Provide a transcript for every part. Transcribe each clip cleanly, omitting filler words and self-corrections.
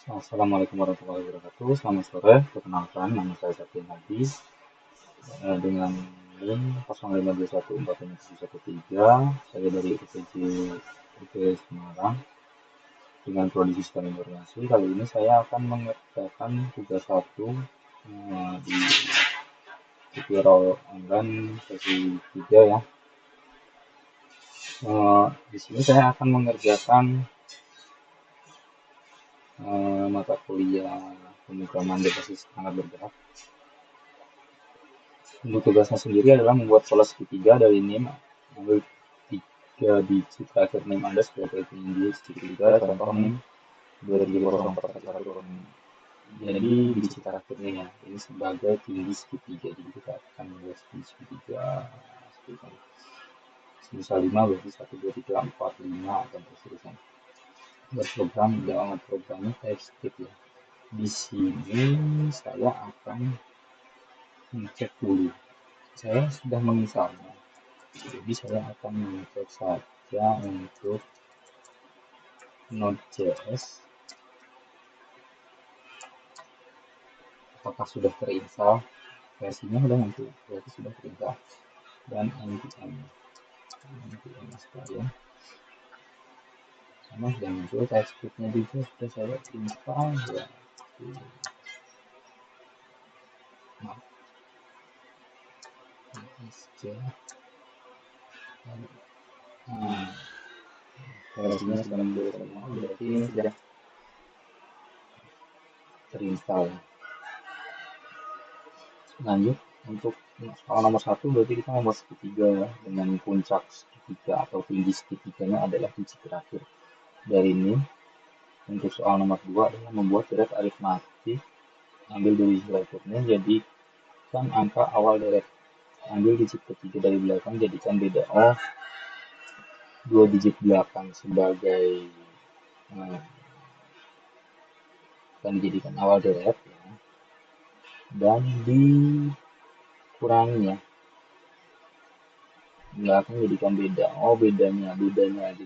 Assalamualaikum warahmatullahi wabarakatuh. Selamat sore. Perkenalkan, nama saya Septian Hadi dengan NIM 0521457713. Saya dari UPJ Semarang dengan prodi Sistem Informasi. Kali ini saya akan mengerjakan tugas satu di tutorial online sesi 3 ya. Di sini saya akan mengerjakan mata kuliah pemrograman berbasis perangkat bergerak. Untuk tugasnya sendiri adalah membuat pola segitiga dari NIM, ambil 3 digit terakhir NIM Anda sebagai tinggi segitiga, contoh NIM 2041. Jadi digit terakhirnya ya, ini sebagai tinggi segitiga. Jadi kita akan membuat tinggi segitiga sebesar 5 berarti 1, 2, 3, 4, 5 dan seterusnya. Buat programnya TypeScript ya. Di sini saya akan mengecek dulu. Saya sudah menginstalnya. Jadi saya akan mengecek saja untuk Node.js apakah sudah terinstall, versinya sudah nanti berarti sudah terinstall, dan npm sekalian sama sudah muncul. TypeScript-nya juga sudah saya install ya. Versinya sudah muncul semua, berarti ini sudah terinstall. Lanjut untuk soal nomor 1, berarti kita membuat segitiga ya, dengan puncak segitiga atau tinggi segitiganya adalah digit terakhir dari ini. Untuk soal nomor 2 adalah membuat deret aritmatik, ambil dari terakhirnya, jadikan angka awal deret, ambil digit ketiga dari belakang, jadikan beda 2 digit belakang sebagai akan dijadikan awal deret ya. Dan dikurangi ya, belakang jadikan beda. Bedanya aja.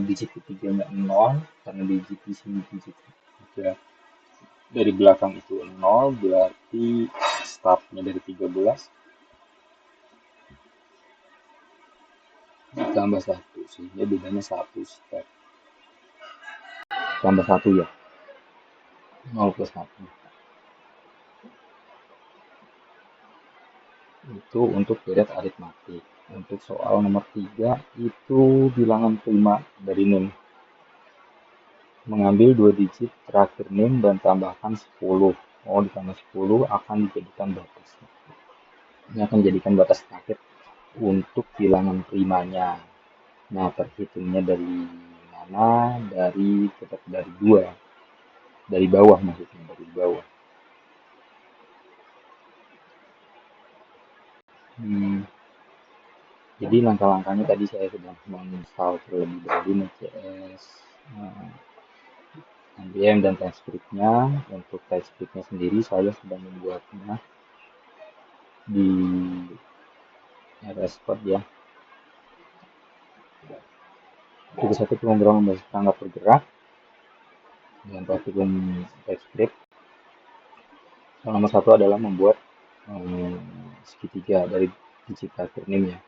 Digit ketiganya 0 karena digit di sini digit ketiga dari belakang itu 0, berarti startnya dari 13 ditambah 1 sehingga bedanya 1 step tambah 1 ya, 0 plus 1. Itu untuk deret aritmatik. Untuk soal nomor 3 itu bilangan prima dari NIM, mengambil 2 digit terakhir NIM dan tambahkan 10. Ditambah 10 akan dijadikan batas. Ini akan dijadikan batas terakhir untuk bilangan primanya. Nah, terhitungnya dari mana? Tetap dari 2. Dari bawah maksudnya, dari bawah. Jadi langkah-langkahnya tadi saya sudah menginstal terlebih dahulu Node.js, npm dan TypeScript-nya. Untuk TypeScript-nya sendiri saya sudah membuatnya di RS Code ya. Itu satu pemrograman berbasis perangkat bergerak dengan platform TypeScript. Yang nomor 1 adalah membuat segitiga dari digit terakhir NIM ya.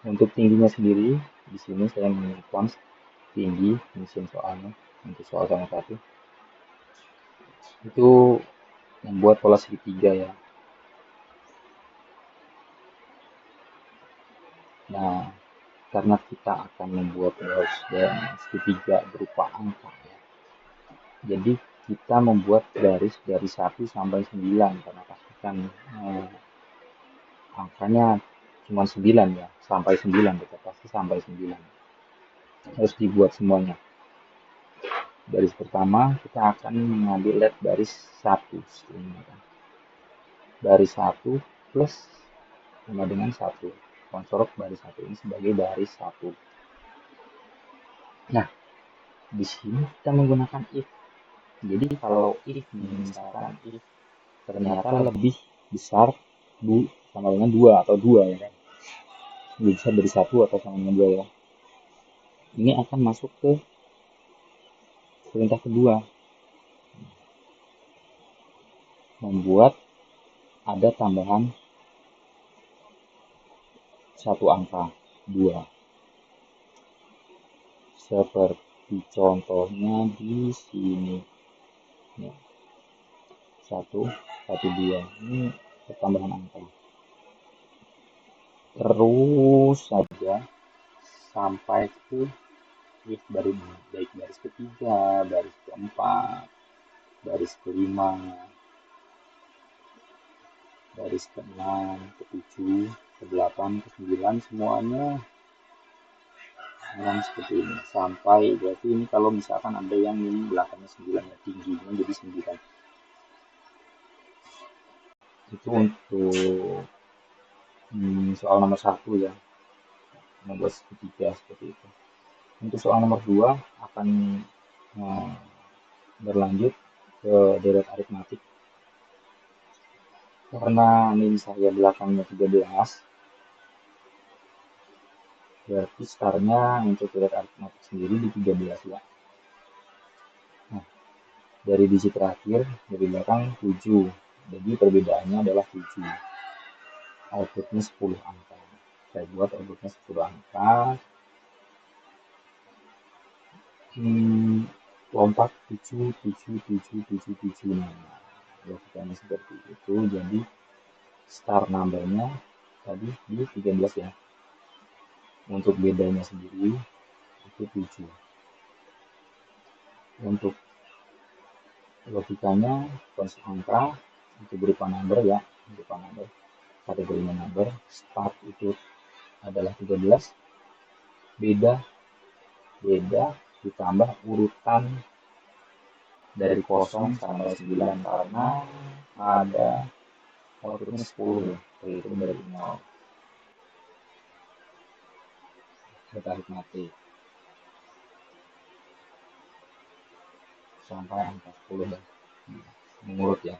Untuk tingginya sendiri, di sini saya menyimpan tinggi mesin soalnya. Untuk soal nomor 1 itu membuat pola segitiga ya. Nah, karena kita akan membuat pola segitiga berupa angka ya, jadi kita membuat garis dari 1 sampai 9 karena pastikan angkanya cuma 9 ya, sampai 9 kita pasti sampai 9. Harus dibuat semuanya. Baris pertama kita akan mengambil lihat baris 1. Baris 1 plus sama dengan 1. Konstruk baris 1 ini sebagai baris 1. Nah, di sini kita menggunakan if. Jadi kalau if misalkan if ternyata lebih besar sama dengan 2 atau 2 ya kan. Lebih besar dari 1 atau sama dengan 2 ya. Ini akan masuk ke perintah kedua, membuat ada tambahan satu angka 2, seperti contohnya di sini. Ya, 1, 1, 2. Ini pertambahan angka. Terus saja sampai ke if baris, baik baris ketiga, baris keempat, baris kelima, baris ke-6, ke-7, ke-8, ke-9, semuanya memang seperti ini. Sampai berarti ini kalau misalkan ada yang ini belakangnya 9, ya tingginya jadi 9. Itu untuk soal nomor 1 ya, nomor ketiga seperti itu. Untuk soal nomor 2 akan berlanjut ke deret aritmatik. Karena min saya belakangnya 13, berarti startnya untuk deret aritmatik sendiri di 13 ya. Nah, dari digit terakhir dari belakang 7, jadi perbedaannya adalah 7. Outputnya 10 angka. Saya buat outputnya 10 angka. Lompat 7, 7, 7, 7, 7. Nah, logikanya seperti itu. Jadi start numbernya tadi di 13 ya. Untuk bedanya sendiri itu 7. Untuk logikanya konsep angka itu berupa number ya, berupa number. Kategorinya number, start itu adalah 13, beda ditambah urutan dari 0 sampai 9 karena ada outputnya 10 ya, terhitung dari 0. Kita aritmatik sampai angka 10 dan mengurut ya,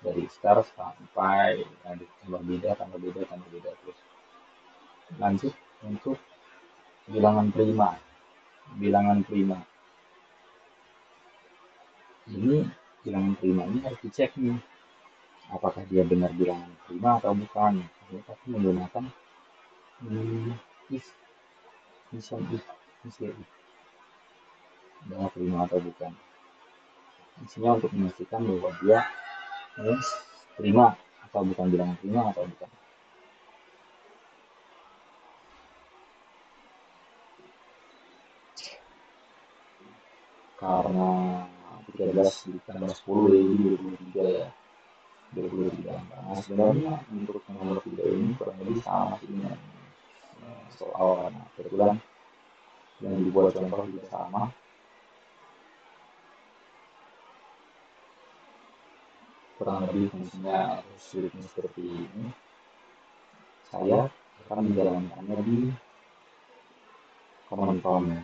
dari start sampai tambah beda terus. Lanjut untuk bilangan prima. Ini bilangan prima ini harus dicek nih, apakah dia benar bilangan prima atau bukan. Dia pasti menggunakan if, benar prima atau bukan. Isinya untuk memastikan bahwa dia prima atau bukan, bilangan prima atau bukan. Karena 13 ditambah 10 jadi 23 ya, 23 angka. Nah, sebenarnya untuk nomor 3 ini kurang lebih sama sih dengan soal, karena kebetulan yang dibuat contoh juga sama. Kurang lebih fungsinya atau sulitnya seperti ini. Saya akan menjalankannya di command prompt ya.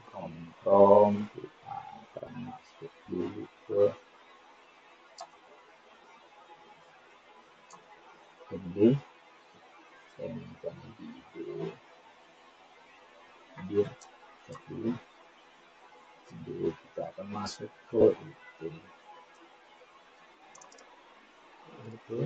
Command prompt kita akan masuk dulu ke D. Saya minta di dia cek dulu. Jadi kita akan masuk ke itu. Oke.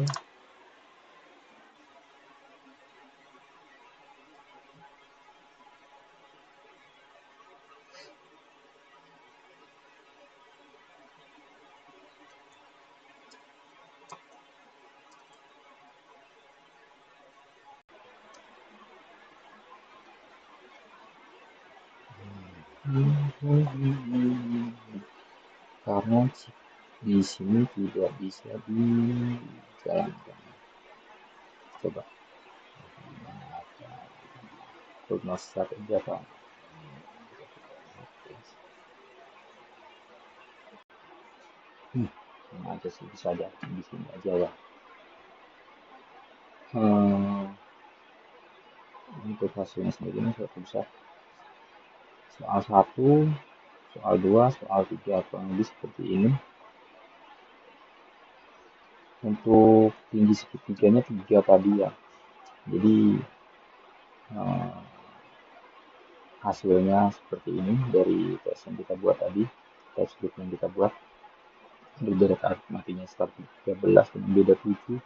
Karena di sini tidak bisa dijalankan. Coba prognosa kerja Pak. Ini aja sih, bisa aja di sini aja ya. Untuk hasilnya sendiri ini saya bisa soal 1, soal 2, soal 3 kurang lebih seperti ini. Untuk tinggi segitiganya 3 tadi ya. Jadi hasilnya seperti ini dari tes yang kita buat tadi, tes script yang kita buat. Beda aritmatiknya start 13 dengan beda 7.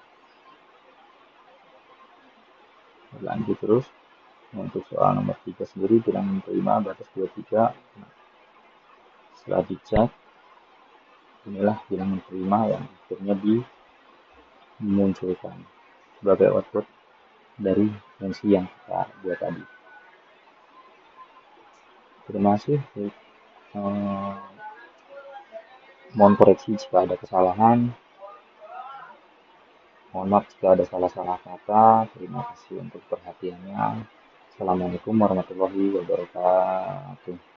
Lanjut terus. Untuk soal nomor 3 sendiri bilangan prima batas 23. Nah, setelah dicek, inilah bilangan prima yang akhirnya dimunculkan sebagai output dari fungsi yang kita buat tadi. Terima kasih. Mohon koreksi jika ada kesalahan. Mohon maaf jika ada salah-salah kata. Terima kasih untuk perhatiannya. Assalamualaikum warahmatullahi wabarakatuh.